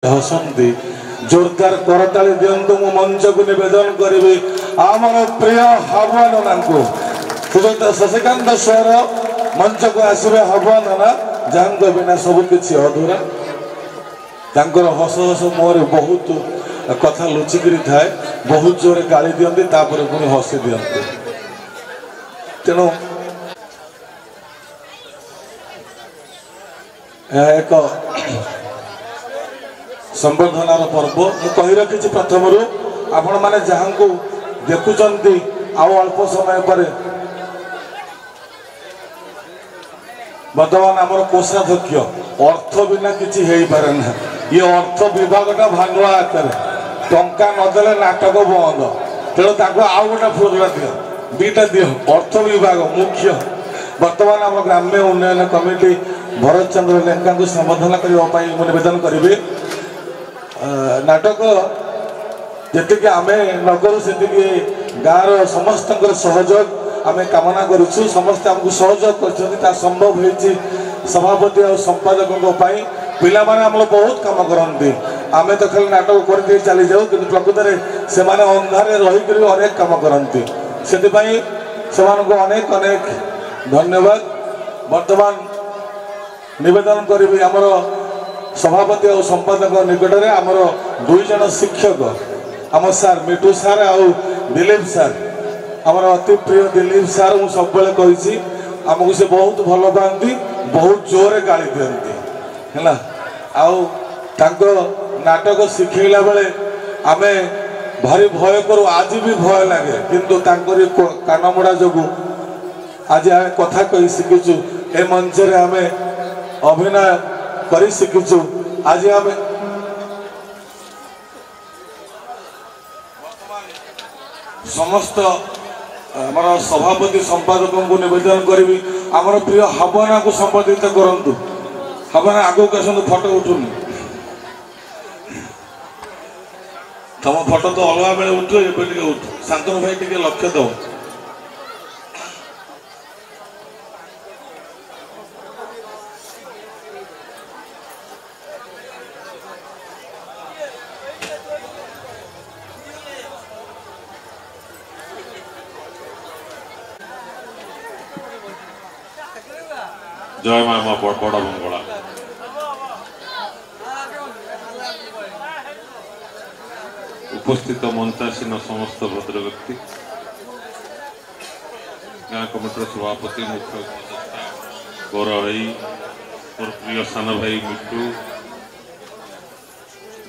हसंती जोरदार करताली दिंतु मु मंच को निवेदन करी आम प्रिय आह्वान नानू शशिकांत स्वर मंच को आसवे आह्वान ना जहाँ बिना सबकि अधूरा तांकर हस हस मुहर बहुत कथा लुचिकी थाए बहुत जोर गाड़ी दिखती पुणी हसी दिखती तेणु एक संवर्धनार पर्व मुझे रखी प्रथम आपण मैंने जहाँ को देखुंट आउ अल्प समय पर बर्तमान आम कोषाध्यक्ष अर्थ बिना किसी हो पारे ना ये अर्थ विभागटा भांगुआ आकार टंका नदेले नाटक बंद तेणु आउ गोटे फुरला दियो दीटा दियो अर्थ विभाग मुख्य बर्तमान आम ग्राम्य उन्नयन कमिटी भरत चंद्र लेंका को संबोधन करने निवेदन करी नाटक जी आम नगरू से गाँव समस्त सहयोग आम कामना करुँ समस्त आमको सहयोग कर संभव होती सभापति और संपादकों पिला माने आम बहुत कम करती आम तो खाली नाटक कर चली जाऊ कि प्रकृत में से अंधारे रहीक अनेक कम करती से अनेक अनेक धन्यवाद वर्तमान निवेदन करी आमर सभापति और संपादक निकट में आमर दुई जन शिक्षक आम सार मिठू सार आ दिलीप सार आमर अति प्रिय दिलीप सार मुझे सब कही आमको से बहुत भल पाती बहुत जोर गाड़ी दिखती है नाटक शिखेला बेले आम भारी भय करूँ आज भी भय लगे किंतु कानमुड़ा जो आज आम कथा कही शिखीचु ए मंच आम अभिनय कर शिखीचु आज आम समस्त आमर सभापति संपादकों को निवेदन करी आमर प्रिय हावना को संपादित करूँ हावना आगे आसतु फोटो उठुनी तुम फोटो तो अलग बेले उठो ये उठ शांतनु भाई टे लक्ष्य दो जय मामा बड़ मंगला उपस्थित मंचासीन समस्त भद्र व्यक्ति गाँ कमिटर सभापति मुख्य गौरव भाई मोर प्रिय सान भाई मिठू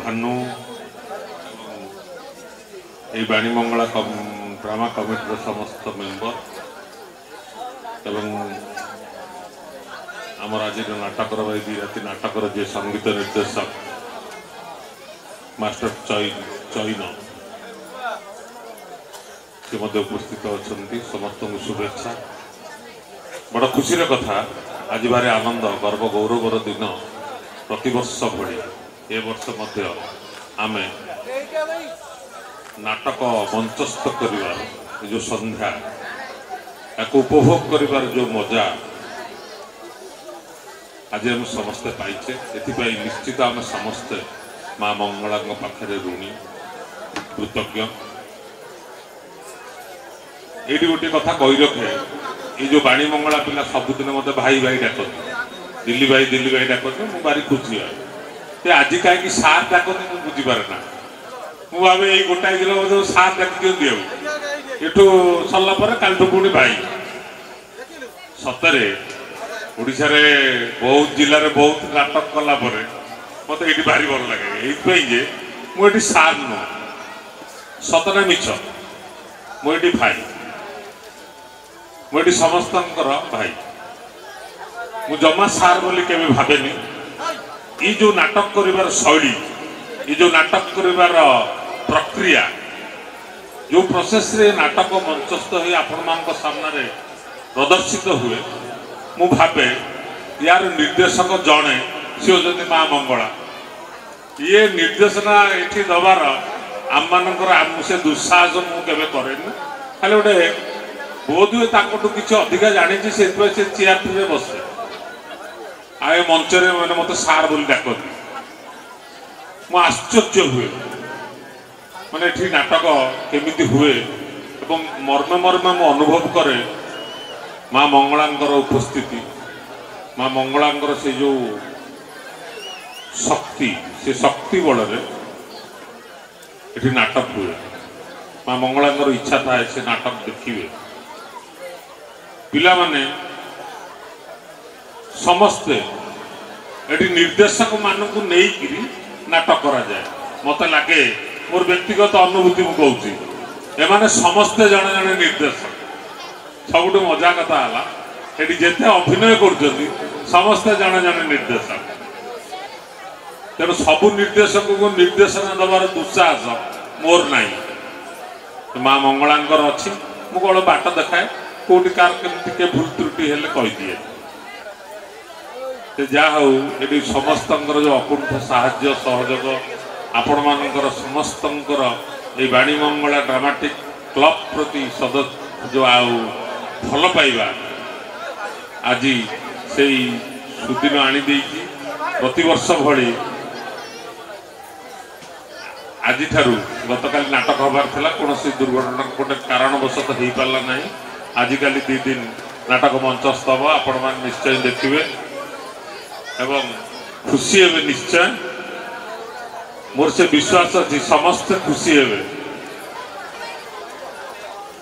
भानु ये बाणीमंगला ड्रामा कमिटर समस्त मेंबर एवं आमर आज नाटकर भाई दी राति नाटकर जे संगीत निर्देशक मास्टर चयन से उपस्थित अच्छा समस्त शुभेच्छा बड़ खुशी कथा आज भारी आनंद गर्व गौरवर दिन प्रतिवर्ष भली ए वर्ष आम नाटक मंचस्थ कर जो संध्या या उपभोग कर जो मजा आज हम समस्ते पाइचे एथिपाई निश्चित आम समस्ते माँ मंगला पाखे ऋणी कृतज्ञ ये गोटे कथा कही रखे ये जो बाणी मंगला पिला सबुदिन मत भाई भाई डाकती दिल्ली भाई डाकती मुझे भारी खुशी है आज कहीं सार डाकती मुझे बुझीपारे ना मुझे भावे ये गोटाए दिन सार डाकी दिखती एठू सरला काल पुणी भाई सतरे ओडिशा रे बहुत जिले में बहुत नाटक कला मत ये भारी भल लगे ये मुझे सार नुह सतना मिछ मुझे भाई मुझे समस्त भाई मु जमा सार बोली के भावेनी ये जो नाटक कर शैली ये जो नाटक कर प्रक्रिया जो प्रोसेस रे नाटक मंचस्थ हो आपण मान सामने प्रदर्शित हुए मु भावे यार निर्देशक जड़े सी होती माँ मंगला ये निर्देशना ये दबार आम मान से दुस्साहस मुझे कैसे खाली गोटे बोध हुए किसी अधिका जानी से चेयर थे बसे आए मंच मैंने मत सार बोली डाकती ମୁଁ ଆଶ୍ଚର୍ଯ୍ୟ ହୁଏ ମାନେ ଏଠି ନାଟକ କେମିତି ହୁଏ ଏବଂ ମର୍ମେ ମର୍ମେ ମୁଁ ଅନୁଭବ କରେ ମା ମଙ୍ଗଳାଙ୍କର ଉପସ୍ଥିତି, ମା ମଙ୍ଗଳାଙ୍କର ସେ ଯେଉଁ ଶକ୍ତି, ସେ ଶକ୍ତି ବଳରେ ଏଠି ନାଟକ ହୁଏ। ମା ମଙ୍ଗଳାଙ୍କର ଇଚ୍ଛା ଥାଏ ସେ ନାଟକ ଦେଖିବେ। ପିଲାମାନେ ସମସ୍ତେ ଏଠି ନିର୍ଦ୍ଦେଶକ ମାନଙ୍କୁ ନେଇକିରି ନାଟକ କରାଯାଏ। ମତେ ଲାଗେ ମୋର ବ୍ୟକ୍ତିଗତ ଅନୁଭୂତି ମୁଁ କହୁଛି, ଏମାନେ ସମସ୍ତେ ଜଣେ ଜଣେ ନିର୍ଦ୍ଦେଶକ। ସବୁଠୁ ମଜା କଥା ହେଲା ଏଠି ଯେତେ ଅଭିନୟ କରୁଛନ୍ତି ସମସ୍ତେ ଜଣେ ଜଣେ ନିର୍ଦ୍ଦେଶକ। ତେଣୁ ସବୁ ନିର୍ଦ୍ଦେଶକଙ୍କୁ ନିର୍ଦ୍ଦେଶନା ଦେବାର ଦୁଃସାହସ ମୋର ନାହିଁ। ମା ମଙ୍ଗଳାଙ୍କର ଅଛି, ମୁଁ କ'ଣ ବାଟ ଦେଖାଏ, କୋଉଠି କାହାର କେମିତି ଟିକେ ଭୁଲ ତ୍ରୁଟି ହେଲେ କହିଦିଏ। ସେ ଯାହା ହଉ ଏଠି ସମସ୍ତଙ୍କର ଯେଉଁ ଅକୁଣ୍ଠ ସାହାଯ୍ୟ ସହଯୋଗ, ଆପଣମାନଙ୍କର ସମସ୍ତଙ୍କର এই ବାଣୀମଙ୍ଗଳା ଡ୍ରାମାଟିକ୍ କ୍ଲବ ପ୍ରତି ଯେଉଁ ଆଉ ଭଲ ପାଇବା ଆଜି ସେଇ ସୁଦିନ ଆଣିଦେଇଛି। ପ୍ରତିବର୍ଷ ଭଳି ଆଜିଠାରୁ ଗତକାଲି ନାଟକ ହେବାର ଥିଲା, କୌଣସି ଦୁର୍ଘଟଣା ଗୋଟେ କାରଣବଶତଃ ହେଇପାରିଲା ନାହିଁ। ଆଜିକାଲି 2 ଦିନ ନାଟକ ମଞ୍ଚସ୍ଥ ହେବ, ଆପଣମାନେ ନିଶ୍ଚୟ ଦେଖିବେ ଏବଂ ଖୁସି ହେବେ ନିଶ୍ଚୟ। ମୋର ସେ ବିଶ୍ୱାସ ଅଛି ସମସ୍ତେ ଖୁସି ହେବେ।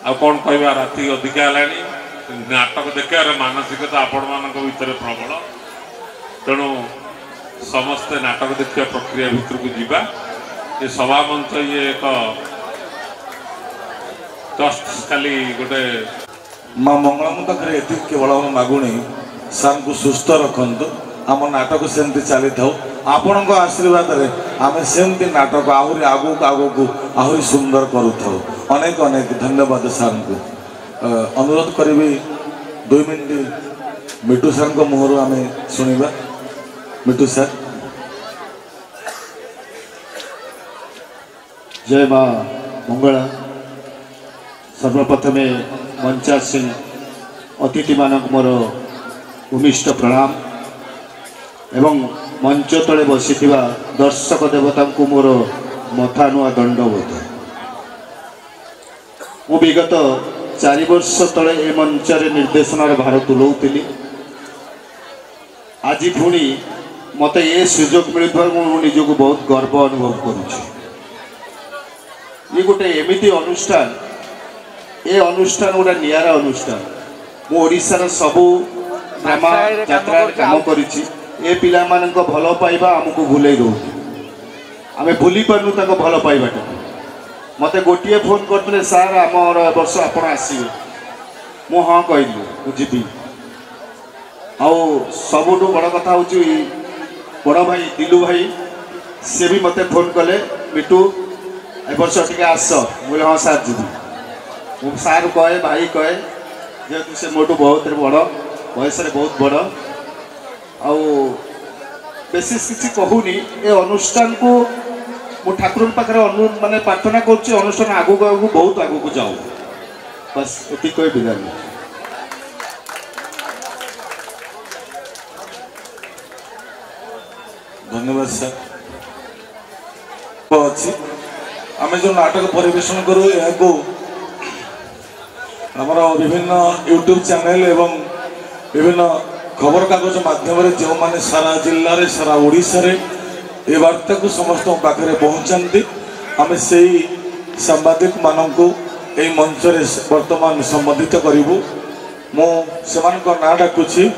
ଆଉ କ'ଣ କହିବା, ରାତି ଅଧିକା ହେଲାଣି, ନାଟକ ଦେଖିବାର ମାନସିକତା ଆପଣମାନଙ୍କ ଭିତରେ ପ୍ରବଳ। ତେଣୁ ସମସ୍ତେ ନାଟକ ଦେଖିବା ପ୍ରକ୍ରିୟା ଭିତରକୁ ଯିବା। ଏ ସଭାମଞ୍ଚ ଇଏ ଏକ ଜଷ୍ଟ ଖାଲି ଗୋଟେ ମା ମଙ୍ଗଳାଙ୍କ ପାଖରେ ଏତିକି କେବଳ ମାଗୁଣି, ସାର୍ଙ୍କୁ ସୁସ୍ଥ ରଖନ୍ତୁ, ଆମ ନାଟକ ସେମିତି ଚାଲିଥାଉ। ଆପଣଙ୍କ ଆଶୀର୍ବାଦରେ ଆମେ ସେମିତି ନାଟକ ଆହୁରି ଆଗକୁ ଆଗକୁ ଆହୁରି ସୁନ୍ଦର କରୁଥାଉ। ଅନେକ ଅନେକ ଧନ୍ୟବାଦ ସାର୍ଙ୍କୁ। ଅନୁରୋଧ କରିବି 2 ମିନିଟ୍ ମିଟୁ ସାର୍ଙ୍କ ମୁହଁରୁ ଆମେ ଶୁଣିବା। ମିଟୁ ସାର୍। जय माँ मंगला। सर्वप्रथमे मंचासीन अतिथि मानक मोर भूमिष्ठ प्रणाम एवं मंच तले बसी दर्शक देवता को मोर मथा नुआ दंडबोध। मु विगत 4 वर्ष तले ए मंचर निर्देशनार भार तुलाऊली। आज पुणी मत ये सुजोग मिल निजक बहुत गर्व अनुभव करुच्ची। ये गोटे एमिति अनुष्ठान, ए अनुष्ठान गोटे नियारा अनुष्ठान। मु ओडिशार सबु ड्रामा यात्रा काम करिछि। ए पिला मानक भल पाइबा हमको भूलै दउछि, आमे भूली पारनु ताको भल पाइबाटा। मते गोटिए फोन करथिले, सार हमर वर्ष आपण आसीबे। मु हां कहली मु जिबी। आउ सबुठु बड़ कथा होछि बड़ भाई दिलू भाई, से भी मते फोन कले, मिटू ए वर्ष टिके आस। मुझे हाँ सार जी, मु सार कहे भाई कहे, जेहेतु से मोटू बहुत बड़ बयस बहुत बड़ आउ बेसिस किसी कहूनी। ए अनुष्ठान को मु ठाकुर पाखे माने प्रार्थना करुच्ची, अनुष्ठान आगू आगू बहुत आगू को जाऊ। बस ये कहे विदाय। धन्यवाद सर। अच्छी आम जो नाटक परिवेशन करूँ यहाँ आमर विभिन्न यूट्यूब चैनल एवं विभिन्न खबर कागज माध्यम जो माने सारा जिले में सारा ओडिशा रे ये वार्ता को समस्त पाखे पहुँचाती। आम से सांबादिक मानू यही मंच वर्तमान संबोधित करूँ। मुझे ना डाकुची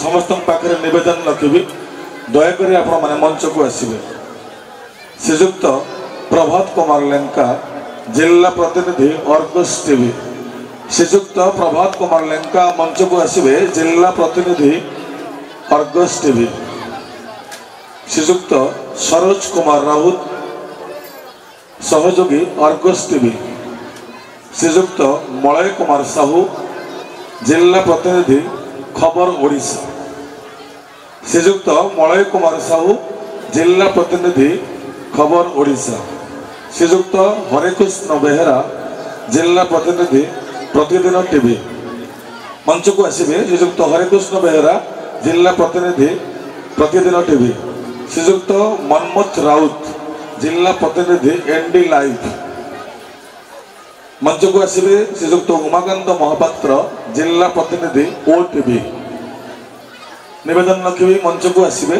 समस्त पाखे निवेदन रखी, दयाक आपण मैंने मंच को आसवे। श्रीजुक्त प्रभात कुमार लेंका, जिला प्रतिनिधि अर्गस टीवी। श्रीजुक्त प्रभात कुमार लेंका मंच को आसवे, जिला प्रतिनिधि अर्गस टीवी। श्रीजुक्त सरोज कुमार राउत, सहयोगी अर्गस टीवी। श्रीजुक्त मलय कुमार साहू, जिला प्रतिनिधि खबर ओडिशा। श्रीजुक्त मलय कुमार साहू, जिला प्रतिनिधि खबर ओडिशा। श्रीजुक्त हरेकृष्ण बेहेरा, जिला प्रतिनिधि प्रतिदिन टीवी। मंच को आसवे श्रीजुक्त हरेकृष्ण बेहेरा, जिला प्रतिनिधि प्रतिदिन टीवी। श्रीजुक्त मनमथ राउत, जिला प्रतिनिधि एनडी लाइव मंच को आसवे श्रीजुक्त उमाकांत महापात्र जिला प्रतिनिधि ओटीवी निवेदन रखी मंच को आसवे।